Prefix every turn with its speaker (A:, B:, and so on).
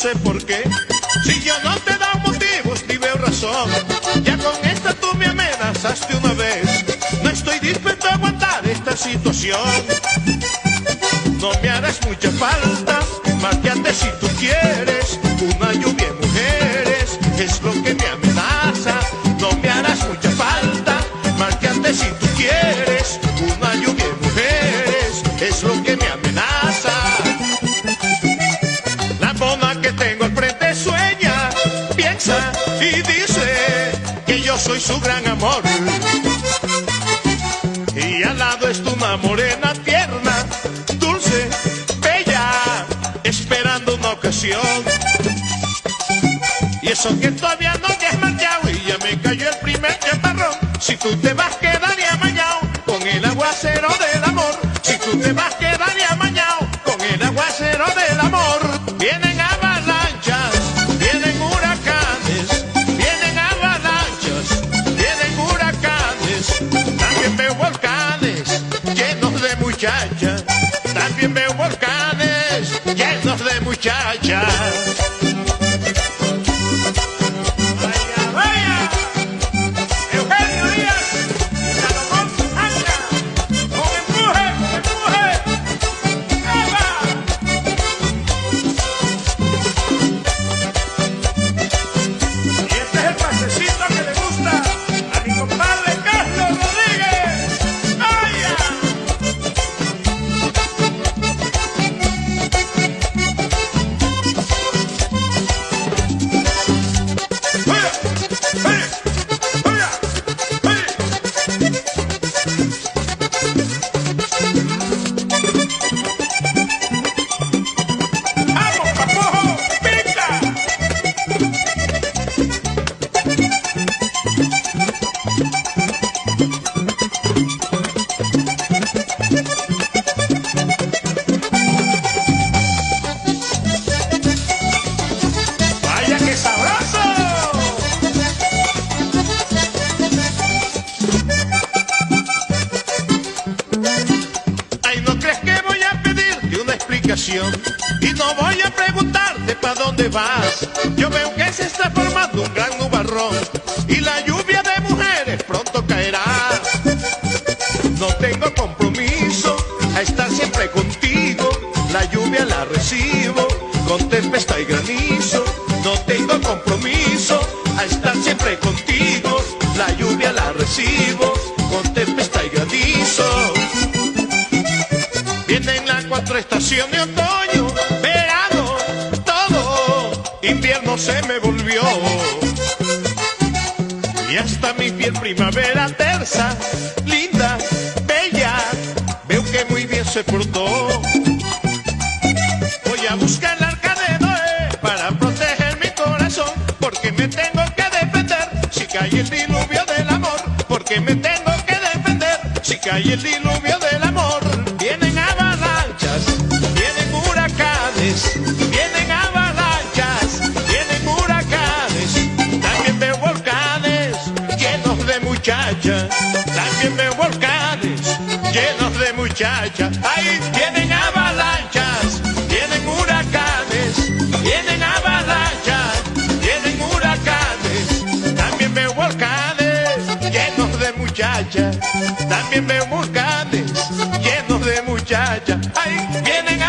A: sé por qué. Si yo no te he dado motivos ni veo razón, ya con esta tú me amenazaste una vez. No estoy dispuesto a aguantar esta situación. No me harás mucha falta, márcate si tú quieres. Una lluvia de mujeres es lo que me amenaza. No me harás mucha falta, márcate si tú quieres. Una lluvia de mujeres es lo que me amenaza. La mona que tengo al frente sueña, piensa y dice que yo soy su gran amor. Y al lado está una morena tierna, dulce, bella, esperando una ocasión. Y eso que todavía no te has marchado y ya me cayó el primer chaparrón. Si tú te vas quedaría amañado con el aguacero del amor. Si tú te vas quedaría amañado con el aguacero del amor. Vienen avalanchas, vienen huracanes, vienen avalanchas, vienen huracanes. También veo volcanes llenos de muchachas. También veo volcanes llenos de muchachas. Y no voy a preguntarte pa' dónde vas. Yo veo que se está formando un gran nubarrón y la lluvia de mujeres pronto caerá. No tengo compromiso a estar siempre contigo. La lluvia la recibo con tempestad y granizo. No tengo compromiso a estar siempre contigo. La lluvia la recibo con tempestad y granizo. Vienen las 4 estaciones de otoño, verano, todo, invierno se me volvió. Y hasta mi piel primavera tersa, linda, bella, veo que muy bien se portó. Voy a buscar el arca de Noé para proteger mi corazón, porque me tengo que defender si cae el diluvio del amor. Porque me tengo que defender si cae el diluvio del amor. Vienen avalanchas, vienen huracanes, vienen avalanchas, vienen huracanes. También veo volcanes llenos de muchachas. También veo volcanes llenos de muchachas. Ahí vienen avalanchas, vienen huracanes, vienen avalanchas, vienen huracanes. También veo volcanes llenos de muchachas. También veo volcanes llenos de muchachas. Ahí vienen